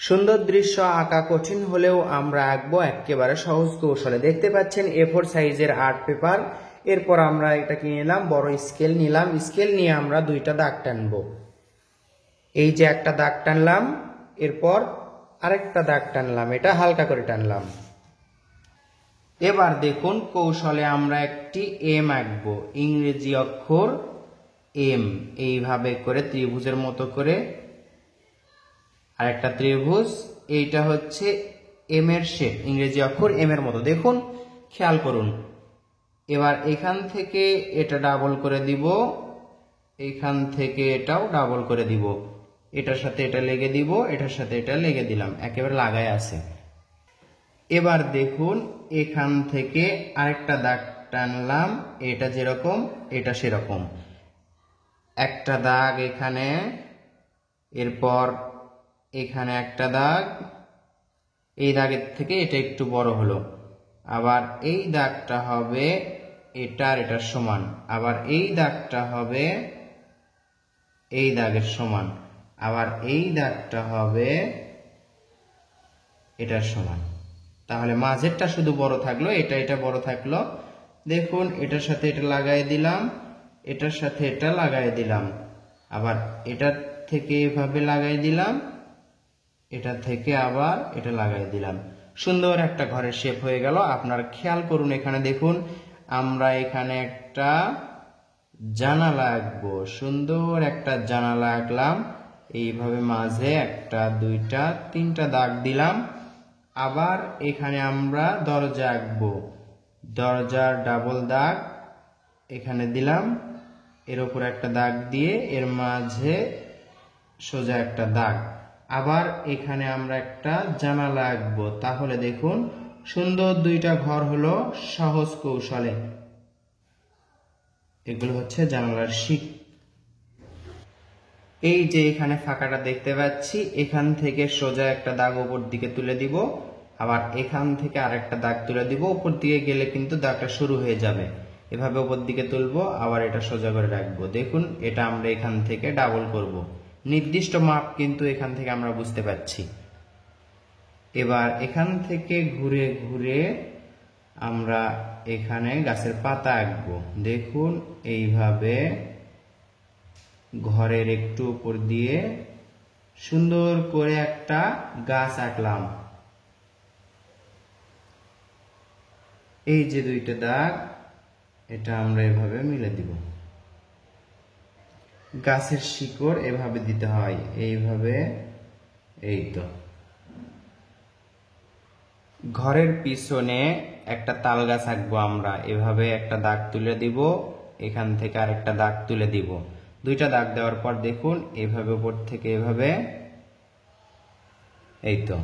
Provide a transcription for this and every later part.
সুন্দর দৃশ্য আঁকা কঠিন হলেও আমরা আঁকবো একেবারে সহজ কৌশলে। দেখতে পাচ্ছেন A4 সাইজের আর্ট পেপার। এরপর আমরা এটা কিনে নিলাম, বড় স্কেল নিলাম। স্কেল নিয়ে আমরা দুইটা দাগ টানবো। এই যে একটা দাগ টানলাম, এরপর আরেকটা দাগ টানলাম, এটা হালকা করে টানলাম। এবার দেখুন কৌশলে আমরা একটি এম আঁকবো, ইংরেজি অক্ষর এম। এইভাবে করে ত্রিভুজের মতো করে আরেকটা ত্রিভুজ, এইটা হচ্ছে এম এর শেপ, ইংরেজি অক্ষর এম এর মতো। দেখুন, খেয়াল করুন। এবার এখান থেকে এটা ডাবল করে দিব, এখান থেকে এটাও ডাবল করে দিব, এটার সাথে এটা লেগে দিব, এটার সাথে এটা লেগে দিলাম, একেবারে লাগায় আছে। এবার দেখুন এখান থেকে আরেকটা দাগ টানলাম, এটা যেরকম এটা সেরকম, একটা দাগ এখানে, এরপর এখানে একটা দাগ, এই দাগের থেকে এটা একটু বড় হলো। আবার এই দাগটা হবে এটার এটার সমান, আবার এই দাগটা হবে এই দাগের সমান, আবার এই দাগটা হবে এটার সমান। তাহলে মাঝেরটা শুধু বড় থাকলো, এটা এটা বড় থাকলো। দেখুন এটার সাথে এটা লাগাই দিলাম, এটার সাথে এটা লাগাই দিলাম, আবার এটার থেকে এভাবে লাগাই দিলাম, এটা থেকে আবার এটা লাগাই দিলাম। সুন্দর একটা ঘরের শেপ হয়ে গেল। আপনারা খেয়াল করুন, এখানে দেখুন আমরা এখানে একটা জানালা আঁকবো। সুন্দর একটা জানালা আঁকলাম, এইভাবে মাঝে একটা দুইটা তিনটা দাগ দিলাম। আবার এখানে আমরা দরজা আঁকবো, দরজার ডাবল দাগ এখানে দিলাম, এর উপর একটা দাগ দিয়ে এর মাঝে সোজা একটা দাগ। আবার এখানে আমরা একটা জানালা আঁকবো। তাহলে দেখুন সুন্দর দুইটা ঘর হলো সহজ কৌশলে। এগুলো হচ্ছে জানালার শিক। এই যে এখানে ফাঁকাটা দেখতে পাচ্ছি, এখান থেকে সোজা একটা দাগ উপর দিকে তুলে দিব, আবার এখান থেকে আরেকটা দাগ তুলে দিব। উপর দিকে গেলে কিন্তু দাগটা শুরু হয়ে যাবে। এভাবে উপর দিকে তুলবো, আবার এটা সোজা করে রাখবো। দেখুন এটা আমরা এখান থেকে ডাবল করব। নির্দিষ্ট মাপ কিন্তু এখান থেকে আমরা বুঝতে পারছি। এবার এখান থেকে ঘুরে ঘুরে আমরা এখানে গাছের পাতা আঁকবো। দেখুন এইভাবে ঘরের একটু উপর দিয়ে সুন্দর করে একটা গাছ আঁকলাম। এই যে দুইটা দাগ, এটা আমরা এভাবে মিলে দিব। গাছের শিকড় এভাবে দিতে হয়, এইভাবে। এই তো ঘরের পিছনে একটা তাল গাছ আঁকবো আমরা। এভাবে একটা দাগ তুলে দিব, এখান থেকে আরেকটা দাগ তুলে দিব। দুইটা দাগ দেওয়ার পর দেখুন এইভাবে উপর থেকে এভাবে, এই তো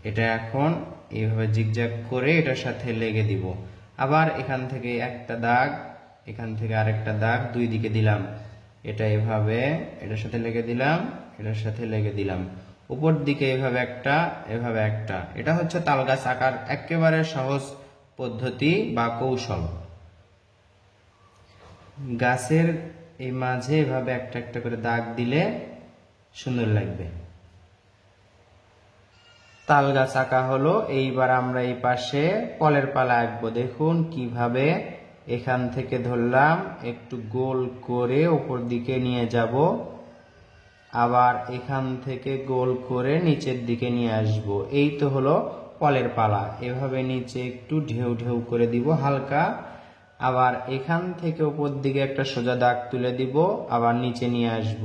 এটা এখন এইভাবে জিগজ্যাগ করে এটার সাথে লেগে দিব। আবার এখান থেকে একটা দাগ, এখান থেকে আরেকটা দাগ দুই দিকে দিলাম, এটা এভাবে এটার সাথে লেগে দিলাম, এটার সাথে লেগে দিলাম। উপর দিকে এভাবে একটা, এভাবে একটা। এটা হচ্ছে তাল গাছ আঁকার একেবারে সহজ পদ্ধতি বা কৌশল। গাছের এই মাঝে এভাবে একটা একটা করে দাগ দিলে সুন্দর লাগবে। তাল গাছ আঁকা হলো। এইবার আমরা এই পাশে ফলের পালা আঁকবো। দেখুন কিভাবে এখান থেকে ধরলাম, একটু গোল করে উপর দিকে নিয়ে যাব, আবার এখান থেকে গোল করে নিচের দিকে নিয়ে আসব। এই তো হলো ফলের পালা। এভাবে নিচে একটু ঢেউ ঢেউ করে দিব হালকা, আবার এখান থেকে উপর দিকে একটা সোজা দাগ তুলে দিব, আবার নিচে নিয়ে আসব।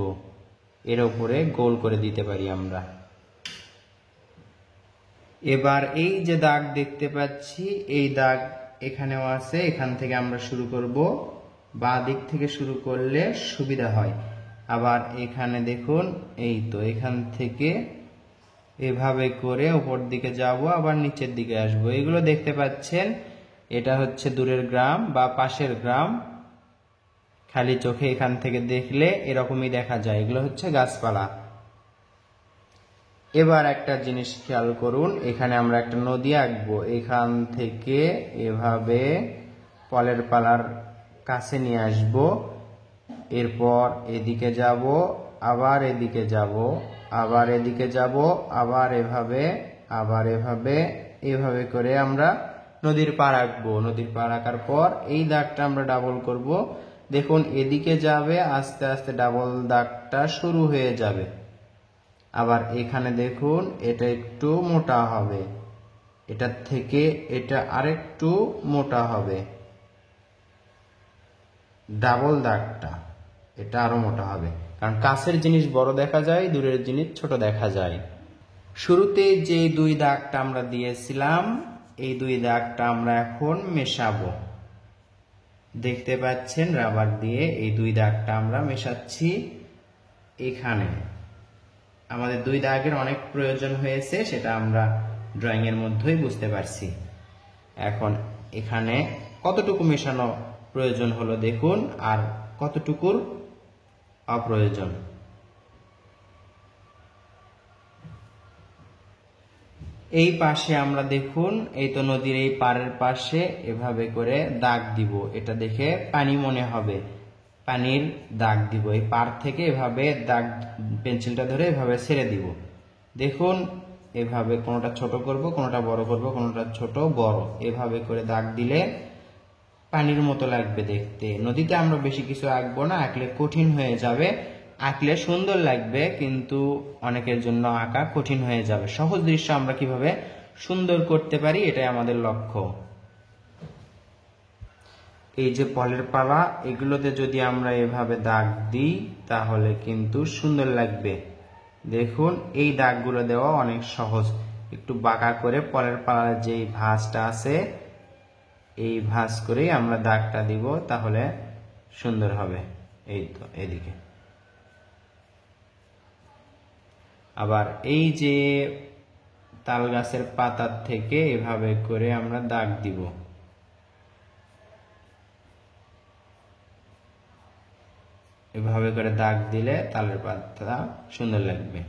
এর উপরে গোল করে দিতে পারি আমরা। এবার এই যে দাগ দেখতে পাচ্ছি, এই দাগ এখানেও আছে, এখান থেকে আমরা শুরু করব। বাঁ দিক থেকে শুরু করলে সুবিধা হয়। আবার এখানে দেখুন, এই তো এখান থেকে এভাবে করে উপর দিকে যাব, আবার নিচের দিকে আসব। এগুলো দেখতে পাচ্ছেন, এটা হচ্ছে দূরের গ্রাম বা পাশের গ্রাম। খালি চোখে এখান থেকে দেখলে এরকমই দেখা যায়। এগুলো হচ্ছে গাছপালা। এবার একটা জিনিস খেয়াল করুন, এখানে আমরা একটা নদী আঁকবো। এখান থেকে এভাবে ফলের পালার কাছে নিয়ে আসব, এরপর এদিকে যাব, আবার এদিকে যাব, আবার এদিকে যাব, আবার এভাবে, আবার এভাবে, এভাবে করে আমরা নদীর পাড় আঁকবো। নদীর পাড় আঁকার পর এই দাগটা আমরা ডাবল করব। দেখুন এদিকে যাবে, আস্তে আস্তে ডাবল দাগটা শুরু হয়ে যাবে। আবার এখানে দেখুন এটা একটু মোটা হবে, এটার থেকে এটা আরেকটু মোটা হবে। ডাবল দাগটা এটা আরো মোটা হবে, কারণ কাছের জিনিস বড় দেখা যায়, দূরের জিনিস ছোট দেখা যায়। শুরুতে যে দুই দাগটা আমরা দিয়েছিলাম, এই দুই দাগটা আমরা এখন মেশাবো। দেখতে পাচ্ছেন রাবার দিয়ে এই দুই দাগটা আমরা মেশাচ্ছি। এখানে আমাদের দুই দাগের অনেক প্রয়োজন হয়েছে, সেটা আমরা ড্রয়িং এর মধ্যেই বুঝতে পারছি। এখন এখানে কতটুকু মেশানো প্রয়োজন হলো দেখুন, আর কতটুকুর অপ্রয়োজন। এই পাশে আমরা দেখুন, এই তো নদীর এই পাড়ের পাশে এভাবে করে দাগ দিব। এটা দেখে পানি মনে হবে, পানির দাগ দিব। এই পাড় থেকে এভাবে দাগ, পেন্সিলটা ধরে এভাবে ছেড়ে দিব। দেখুন এভাবে কোনোটা ছোট করব, কোনোটা বড় করব, কোনোটা ছোট বড়, এভাবে করে দাগ দিলে পানির মতো লাগবে দেখতে। নদীতে আমরা বেশি কিছু আঁকবো না, আঁকলে কঠিন হয়ে যাবে। আঁকলে সুন্দর লাগবে, কিন্তু অনেকের জন্য আঁকা কঠিন হয়ে যাবে। সহজ দৃশ্য আমরা কিভাবে সুন্দর করতে পারি, এটাই আমাদের লক্ষ্য। এই যে ফলের পালা, এগুলোতে যদি আমরা এভাবে দাগ দিই তাহলে কিন্তু সুন্দর লাগবে। দেখুন এই দাগগুলো দেওয়া অনেক সহজ। একটু বাঁকা করে ফলের পালার যে ভাঁজটা আছে, এই ভাঁজ করেই আমরা দাগটা দিব, তাহলে সুন্দর হবে। এই তো এদিকে আবার এই যে তাল গাছের পাতার থেকে এভাবে করে আমরা দাগ দিব। এভাবে করে দাগ দিলে তালের পাতা সুন্দর লাগবে।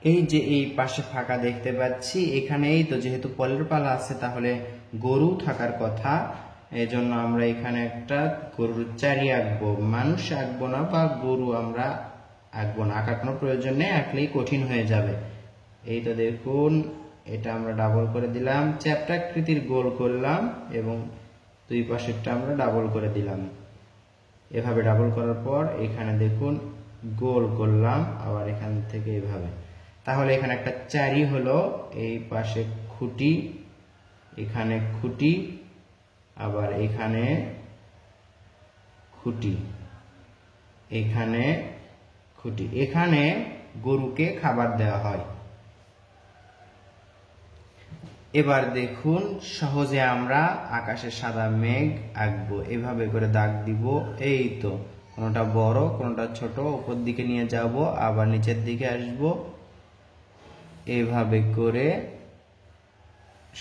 এই যে এই পাশে ফাঁকা দেখতে পাচ্ছি, এখানে এই তো যেহেতু ফলের পালা আছে, তাহলে গরু থাকার কথা। এজন্য আমরা এখানে একটা গরুর চারি আঁকবো, মানুষ আঁকবো না বা গরু আমরা আঁকবো না। আঁকার কোনো প্রয়োজন নেই, আঁকলেই কঠিন হয়ে যাবে। এই তো দেখুন এটা আমরা ডাবল করে দিলাম, চ্যাপ্টাকৃতির গোল করলাম এবং দুই পাশেরটা আমরা ডাবল করে দিলাম। এভাবে ডাবল করার পর এখানে দেখুন গোল করলাম, আবার এখান থেকে এভাবে। তাহলে এখানে একটা চারি হলো, এই পাশে খুঁটি, এখানে খুঁটি, আবার এখানে খুঁটি, এখানে খুঁটি। এখানে গরুকে খাবার দেওয়া হয়। এবার দেখুন সহজে আমরা আকাশে সাদা মেঘ আঁকবো। এভাবে করে দাগ দিব। এই তো কোনোটা বড় কোনোটা ছোট, উপর দিকে নিয়ে যাব, আবার নিচের দিকে আসব। এভাবে করে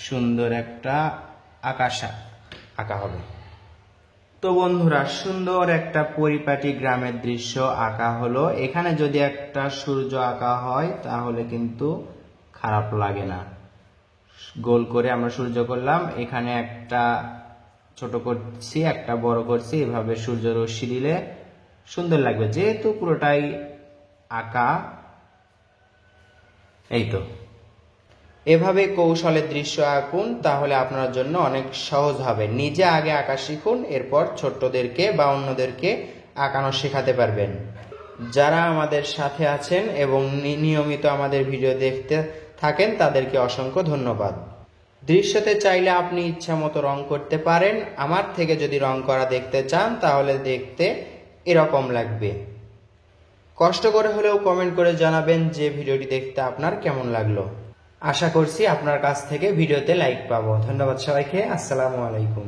সুন্দর একটা আকাশ আঁকা হবে। তো বন্ধুরা, সুন্দর একটা পরিপাটি গ্রামের দৃশ্য আঁকা হলো। এখানে যদি একটা সূর্য আঁকা হয় তাহলে কিন্তু খারাপ লাগে না। গোল করে আমরা সূর্য করলাম, এখানে একটা ছোট করছি, একটা বড় করছি, এভাবে সূর্য রশ্মি দিলে সুন্দর লাগবে, যেহেতু পুরোটাই আঁকা। এই তো এভাবে কৌশলের দৃশ্য আঁকুন, তাহলে আপনার জন্য অনেক সহজ হবে। নিজে আগে আঁকা শিখুন, এরপর ছোট্টদেরকে বা অন্যদেরকে আঁকানো শেখাতে পারবেন। যারা আমাদের সাথে আছেন এবং নিয়মিত আমাদের ভিডিও দেখতে থাকেন, তাদেরকে অসংখ্য ধন্যবাদ। দৃশ্যতে চাইলে আপনি ইচ্ছা মতো রং করতে পারেন। আমার থেকে যদি রং করা দেখতে চান তাহলে দেখতে এরকম লাগবে। কষ্ট করে হলেও কমেন্ট করে জানাবেন যে ভিডিওটি দেখতে আপনার কেমন লাগলো। আশা করছি আপনার কাছ থেকে ভিডিওতে লাইক পাবো। ধন্যবাদ সবাইকে। আসসালামু আলাইকুম।